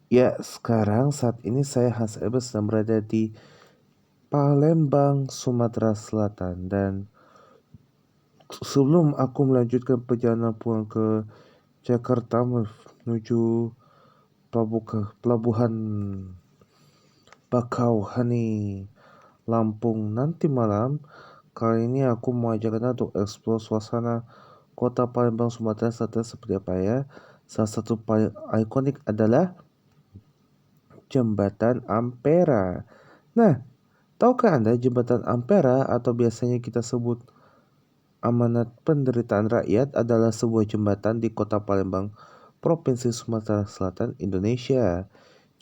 Ya, sekarang saat ini saya Hans Ebert sedang berada di Palembang, Sumatera Selatan. Dan sebelum aku melanjutkan perjalanan pulang ke Jakarta menuju pelabuhan Bakauheni, Lampung nanti malam, kali ini aku mau ajak Anda untuk eksplor suasana kota Palembang, Sumatera Selatan seperti apa ya. Salah satu paling ikonik adalah Jembatan Ampera. Nah, tahukah Anda Jembatan Ampera atau biasanya kita sebut Amanat Penderitaan Rakyat adalah sebuah jembatan di Kota Palembang, Provinsi Sumatera Selatan, Indonesia.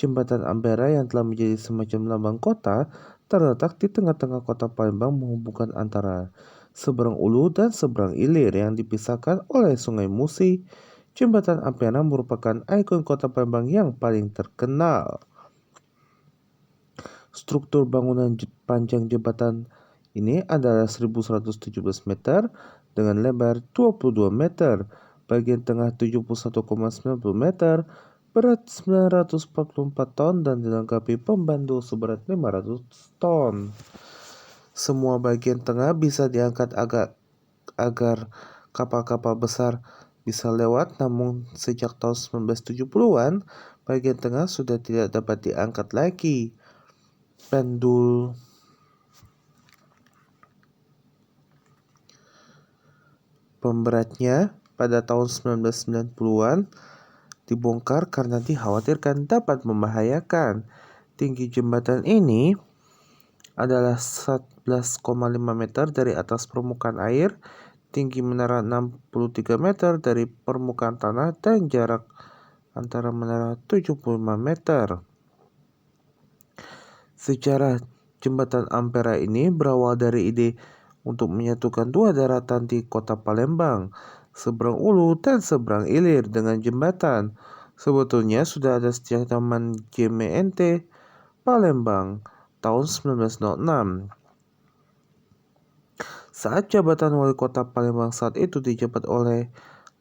Jembatan Ampera yang telah menjadi semacam lambang kota terletak di tengah-tengah Kota Palembang menghubungkan antara seberang Ulu dan seberang Ilir yang dipisahkan oleh Sungai Musi. Jembatan Ampera merupakan ikon Kota Palembang yang paling terkenal. Struktur bangunan panjang jembatan ini adalah 1117 meter dengan lebar 22 meter, bagian tengah 71,90 meter, berat 944 ton dan dilengkapi pembantu seberat 500 ton. Semua bagian tengah bisa diangkat agar kapal-kapal besar bisa lewat, namun sejak tahun 1970-an, bagian tengah sudah tidak dapat diangkat lagi. Pendul pemberatnya pada tahun 1990-an dibongkar karena dikhawatirkan dapat membahayakan. Tinggi jembatan ini adalah 11,5 meter dari atas permukaan air, tinggi menara 63 meter dari permukaan tanah, dan jarak antara menara 75 meter. Sejarah Jembatan Ampera ini berawal dari ide untuk menyatukan dua daratan di Kota Palembang, seberang Ulu dan seberang Ilir dengan jembatan. Sebetulnya sudah ada sejak zaman GMNT Palembang tahun 1906. Saat jabatan wali kota Palembang saat itu dijabat oleh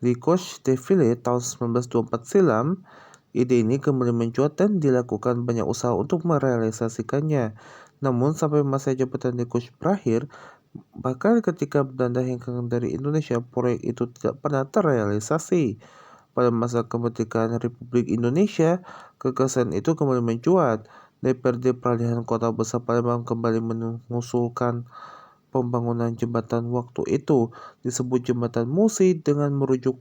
Licoche de Ville tahun 1924 silam, ide ini kembali mencuat dan dilakukan banyak usaha untuk merealisasikannya. Namun sampai masa jabatan Licoche berakhir, bahkan ketika Belanda hengkang dari Indonesia, proyek itu tidak pernah terrealisasi. Pada masa kemerdekaan Republik Indonesia, gagasan itu kembali mencuat. DPRD Peralihan Kota Besar Palembang kembali mengusulkan pembangunan jembatan. Waktu itu disebut Jembatan Musi dengan merujuk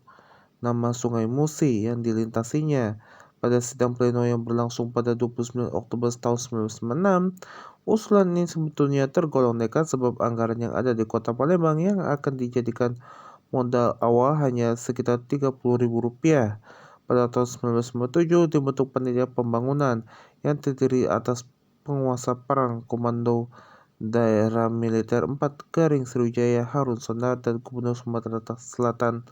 nama Sungai Musi yang dilintasinya. Pada sidang pleno yang berlangsung pada 29 Oktober tahun 1996, usulan ini sebetulnya tergolong nekat sebab anggaran yang ada di Kota Palembang yang akan dijadikan modal awal hanya sekitar Rp30.000. Pada tahun 1997 dibentuk panitia pembangunan yang terdiri atas penguasa perang Komando Daerah Militer 4 Sriwijaya Harun Sonar dan Gubernur Sumatera Selatan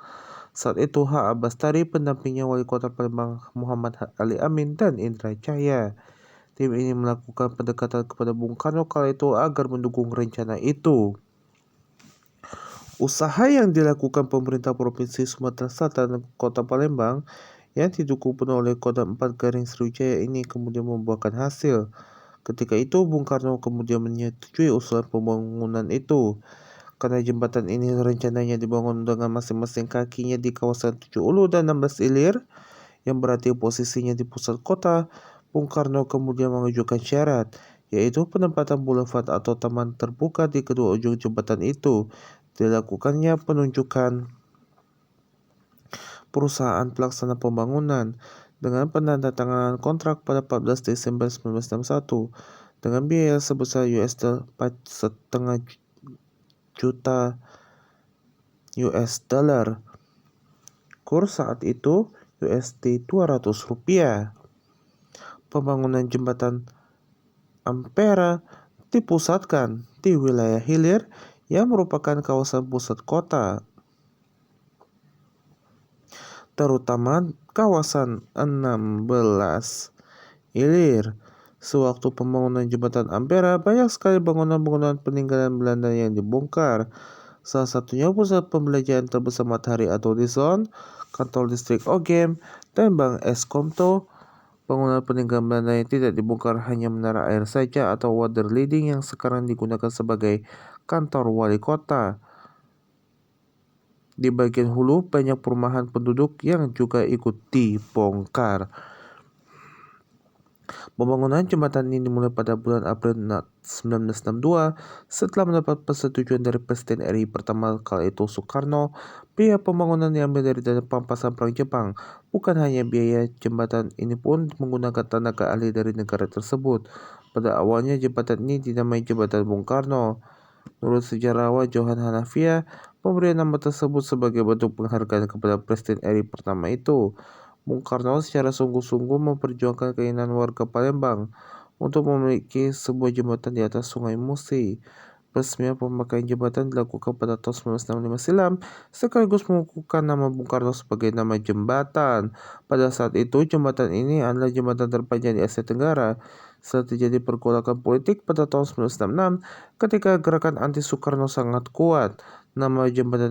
saat itu H. Bastari, pendampingnya Wali Kota Palembang Muhammad Ali Amin dan Indra Cahya. Tim ini melakukan pendekatan kepada Bung Karno kala itu agar mendukung rencana itu. Usaha yang dilakukan pemerintah Provinsi Sumatera Selatan dan Kota Palembang yang didukung penuh oleh Kodam 4 Sriwijaya ini kemudian membuahkan hasil. Ketika itu Bung Karno kemudian menyetujui usulan pembangunan itu. Karena jembatan ini rencananya dibangun dengan masing-masing kakinya di kawasan 7 Ulu dan 16 Ilir, yang berarti posisinya di pusat kota, Bung Karno kemudian mengajukan syarat, yaitu penempatan boulevard atau taman terbuka di kedua ujung jembatan itu. Dilakukannya penunjukan perusahaan pelaksana pembangunan dengan penandatanganan kontrak pada 14 Desember 1961 dengan biaya sebesar $4,5 juta US dollar. Kurs saat itu USD Rp200. Pembangunan jembatan Ampera dipusatkan di wilayah hilir yang merupakan kawasan pusat kota, terutama kawasan 16 Ilir. Sewaktu pembangunan jembatan Ampera, banyak sekali bangunan-bangunan peninggalan Belanda yang dibongkar. Salah satunya pusat pembelajaran terbesar Matahari atau Dizon, kantor listrik Ogem, dan Bank Eskomto. Bangunan peninggalan Belanda yang tidak dibongkar hanya menara air saja atau water leading yang sekarang digunakan sebagai kantor wali kota. Di bagian hulu banyak perumahan penduduk yang juga ikut dibongkar. Pembangunan jembatan ini dimulai pada bulan April 1962 setelah mendapat persetujuan dari Presiden RI pertama kala itu Soekarno. Biaya pembangunan diambil dari dana pampasan perang Jepang. Bukan hanya biaya, jembatan ini pun menggunakan tenaga ahli dari negara tersebut. Pada awalnya jembatan ini dinamai Jembatan Bung Karno. Menurut sejarawan Johan Hanafiah, pemberian nama tersebut sebagai bentuk penghargaan kepada Presiden RI pertama itu. Bung Karno secara sungguh-sungguh memperjuangkan keinginan warga Palembang untuk memiliki sebuah jembatan di atas Sungai Musi. Peresmian pemakaian jembatan dilakukan pada tahun 1965 silam, sekaligus mengukuhkan nama Bung Karno sebagai nama jembatan. Pada saat itu, jembatan ini adalah jembatan terpanjang di Asia Tenggara. Setelah terjadi pergolakan politik pada tahun 1966, ketika gerakan anti Soekarno sangat kuat, nama jembatan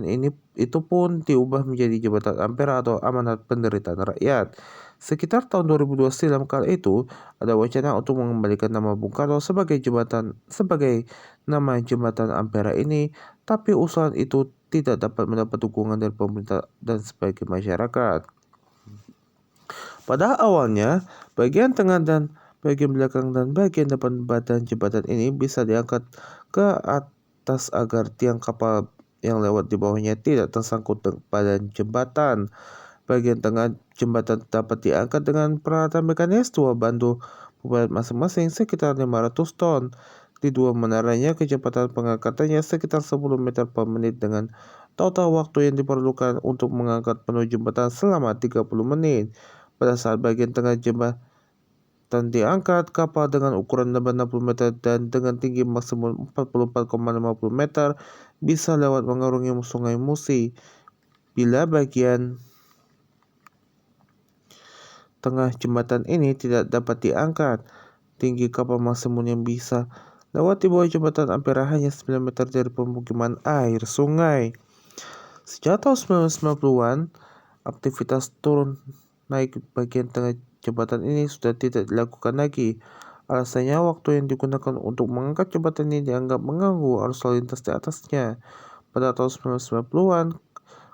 itu pun diubah menjadi Jembatan Ampera atau Amanat Penderitaan Rakyat. Sekitar tahun 2002 silam kala itu, ada wacana untuk mengembalikan nama Bung Karno sebagai nama Jembatan Ampera ini, tapi usulan itu tidak dapat mendapat dukungan dari pemerintah dan sebagian masyarakat. Pada awalnya, bagian tengah dan bagian belakang dan bagian depan badan jembatan ini bisa diangkat ke atas agar tiang kapal yang lewat di bawahnya tidak tersangkut badan jembatan. Bagian tengah jembatan dapat diangkat dengan peralatan mekanis 2 bandu berat masing-masing sekitar 500 ton. Di dua menaranya kecepatan pengangkatannya sekitar 10 meter per menit dengan total waktu yang diperlukan untuk mengangkat penuh jembatan selama 30 menit. Pada saat bagian tengah jembatan diangkat, kapal dengan ukuran 60 meter dan dengan tinggi maksimum 44,50 meter bisa lewat mengarungi Sungai Musi. Bila bagian tengah jembatan ini tidak dapat diangkat, tinggi kapal maksimum yang bisa lewat di bawah jembatan Ampera hanya 9 meter dari pemukiman air sungai. Sejak tahun 1990-an, aktivitas turun naik bagian tengah jembatan ini sudah tidak dilakukan lagi. Alasannya, waktu yang digunakan untuk mengangkat jembatan ini dianggap mengganggu arus lalu lintas di atasnya. Pada tahun 1990-an,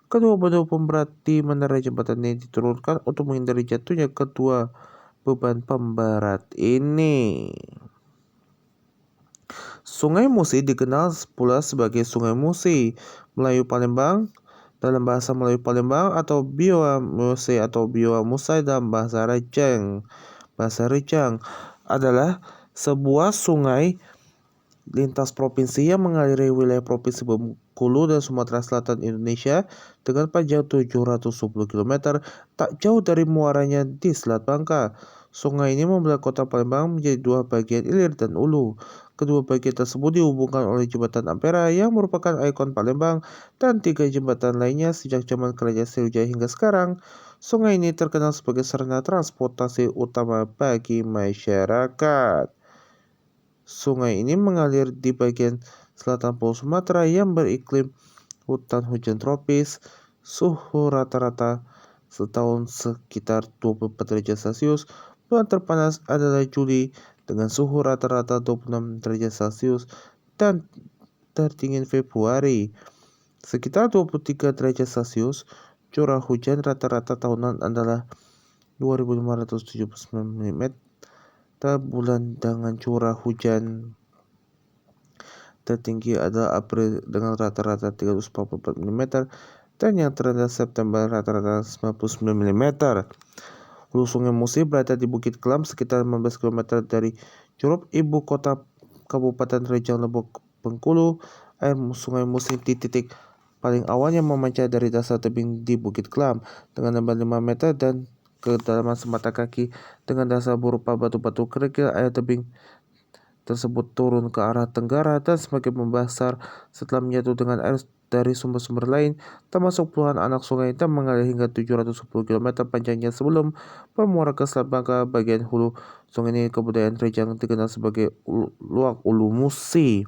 kedua bandu pemberat di menara jembatan ini diturunkan untuk menghindari jatuhnya kedua beban pemberat ini. Sungai Musi dikenal pula sebagai Sungai Musi Melayu Palembang dalam bahasa Melayu Palembang atau Bioa Musi atau Bioa Musai dalam bahasa Rejang. Bahasa Rejang adalah sebuah sungai lintas provinsi yang mengaliri wilayah Provinsi Bengkulu dan Sumatera Selatan Indonesia dengan panjang 710 km, tak jauh dari muaranya di Selat Bangka. Sungai ini membelah kota Palembang menjadi dua bagian, hilir dan hulu. Kedua bagian tersebut dihubungkan oleh Jembatan Ampera yang merupakan ikon Palembang dan 3 jembatan lainnya sejak zaman Kerajaan Sriwijaya hingga sekarang. Sungai ini terkenal sebagai sarana transportasi utama bagi masyarakat. Sungai ini mengalir di bagian selatan Pulau Sumatera yang beriklim hutan hujan tropis. Suhu rata-rata setahun sekitar 24 derajat Celcius. Bulan terpanas adalah Juli dengan suhu rata-rata 26 derajat Celcius dan terdingin Februari sekitar 23 derajat Celcius. Curah hujan rata-rata tahunan adalah 2.579 mm. Bulan dengan curah hujan tertinggi adalah April dengan rata-rata 344 mm dan yang terendah September rata-rata 99 mm. Hulu Sungai Musi berada di Bukit Kelam sekitar 15 km dari Curup, ibu kota Kabupaten Rejang Lebong Bengkulu. Air Sungai Musi di titik paling awalnya memancar dari dasar tebing di Bukit Kelam dengan lebar 5 meter dan kedalaman semata kaki dengan dasar berupa batu-batu kerikil. Air tebing tersebut turun ke arah tenggara dan semakin membesar setelah menyatu dengan air dari sumber-sumber lain, termasuk puluhan anak sungai dan mengalir hingga 710 km panjangnya sebelum bermuara ke Selat Bangka. Bagian hulu sungai ini kebudayaan Rejang dikenal sebagai Luak Ulu Musi.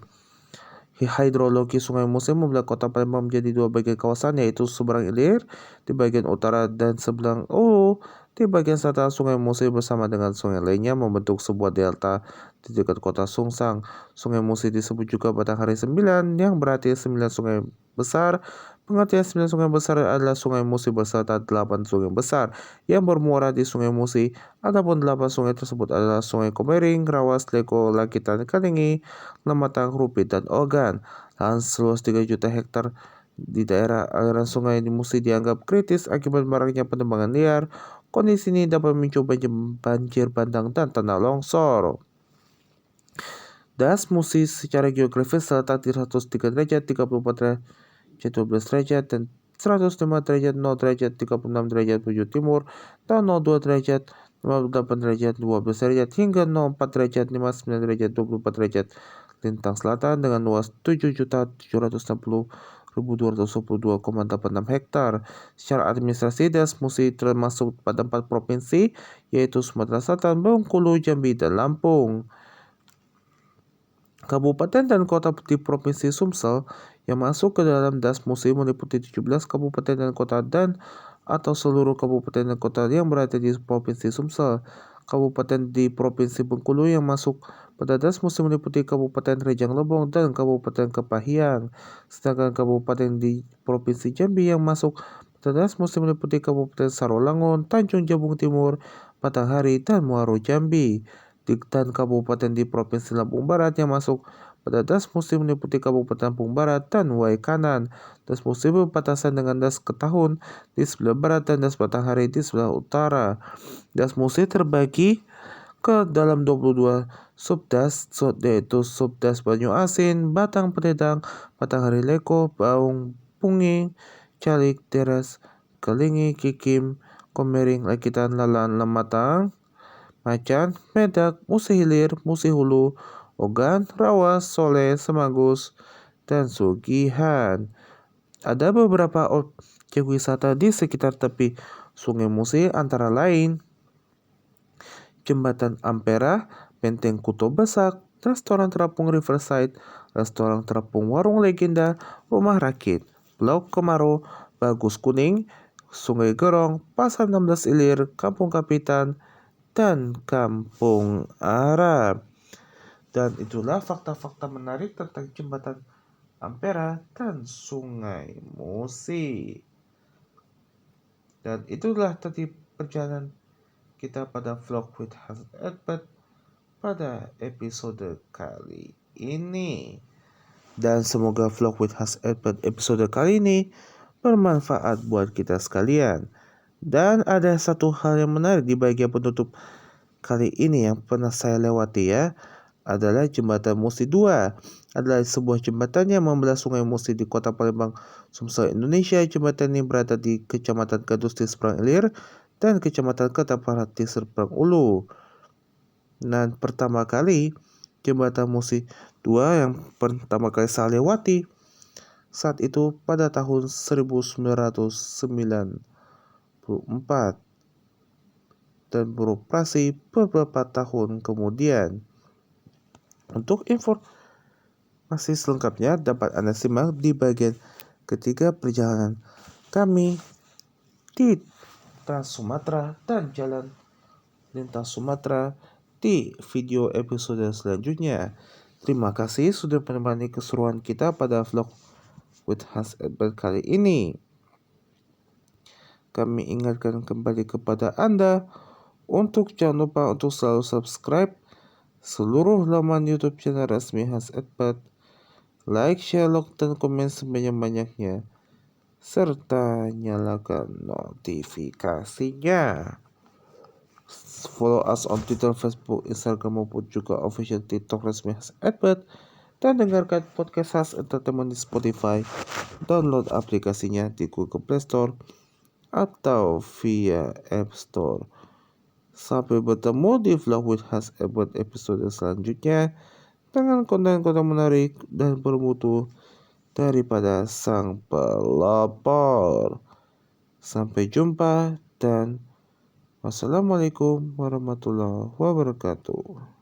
Hidrologi Sungai Musi membelah kota Palembang menjadi dua bagian kawasan, yaitu seberang ilir di bagian utara dan seberang hulu di bagian selatan. Sungai Musi bersama dengan sungai lainnya membentuk sebuah delta di dekat kota Sungsang. Sungai Musi disebut juga Batanghari 9, yang berarti 9 sungai besar. Pengertian 9 sungai besar adalah Sungai Musi beserta 8 sungai besar yang bermuara di Sungai Musi. Adapun 8 sungai tersebut adalah Sungai Komering, Rawas, Leko, Lakitan, Kalingi, Lematang, Rupit, dan Ogan. Lahan seluas 3 juta hektar di daerah aliran sungai di Musi dianggap kritis akibat maraknya penebangan liar. Kondisi ini dapat memicu banjir bandang dan tanah longsor. Das Musi secara geografis terletak di 103 derajat 34 derajat 12 derajat dan 105 derajat 0 derajat 36 derajat 7 timur dan 02 derajat 58 derajat 12 derajat hingga 04 derajat 59 derajat 24 derajat lintang selatan dengan luas 7.760.222,86 hektar. Secara administrasi, Das Musi termasuk pada 4 provinsi, yaitu Sumatera Selatan, Bengkulu, Jambi, dan Lampung. Kabupaten dan kota di Provinsi Sumsel yang masuk ke dalam Das Musi meliputi 17 kabupaten dan kota atau seluruh kabupaten dan kota yang berada di Provinsi Sumsel. Kabupaten di Provinsi Bengkulu yang masuk pada Das Musi meliputi Kabupaten Rejang Lebong dan Kabupaten Kepahyang. Sedangkan kabupaten di Provinsi Jambi yang masuk pada Das Musi meliputi Kabupaten Sarolangun, Tanjung Jabung Timur, Batanghari, dan Muaro Jambi. Dan kabupaten di Provinsi Lampung Barat yang masuk pada Das Musi meliputi Kabupaten Lampung Barat dan Way Kanan. Das Musi berbatasan dengan Das Ketahun di sebelah barat dan Das Batanghari di sebelah utara. Das Musi terbagi ke dalam 22 subdas, yaitu subdas Banyu Asin, Batang Penedang, Batanghari Leko, Baung, Punging, Calik, Teras, Kalingi, Kikim, Komering, Lakitan, Lalan, Lematang, Macan, Medak, Musi Hilir, Musi Hulu, Ogan, Rawas, Sole, Semagus, dan Sugihan. Ada beberapa objek wisata di sekitar tepi Sungai Musi, antara lain Jembatan Ampera, Benteng Kuto Besak, Restoran Terapung Riverside, Restoran Terapung Warung Legenda, Rumah Rakit, Blok Kemaro, Bagus Kuning, Sungai Gerong, Pasar 16 Ilir, Kampung Kapitan, dan Kampung Arab. Dan itulah fakta-fakta menarik tentang Jembatan Ampera dan Sungai Musi. Dan itulah tadi perjalanan kita pada vlog with Hans Edbert pada episode kali ini. Dan semoga vlog with Hans Edbert episode kali ini bermanfaat buat kita sekalian. Dan ada satu hal yang menarik di bagian penutup kali ini yang pernah saya lewati, ya, adalah Jembatan Musi 2. Adalah sebuah jembatan yang membelah Sungai Musi di Kota Palembang, Sumsel, Indonesia. Jembatan ini berada di Kecamatan Gadus di seberang ilir dan Kecamatan Kertaparat di seberang ulu. Dan pertama kali Jembatan Musi 2 yang pertama kali saya lewati saat itu pada tahun 1994 dan beroperasi beberapa tahun kemudian. Untuk informasi selengkapnya dapat Anda simak di bagian ketiga perjalanan kami di Trans Sumatera dan Jalan Lintas Sumatera di video episode selanjutnya. Terima kasih sudah menemani keseruan kita pada vlog with Hans Edbert kali ini. Kami ingatkan kembali kepada Anda untuk jangan lupa untuk selalu subscribe seluruh laman YouTube channel resmi Hans Edbert, like, share, dan komen sebanyak-banyaknya, serta nyalakan notifikasinya. Follow us on Twitter, Facebook, Instagram, maupun juga official TikTok resmi Hans Edbert, dan dengarkan podcast Hans Entertainment di Spotify. Download aplikasinya di Google Play Store atau via App Store. Sampai bertemu di vlog with Hans Edbert episode selanjutnya dengan konten-konten menarik dan bermutu daripada sang pelopor. Sampai jumpa dan wassalamualaikum warahmatullahi wabarakatuh.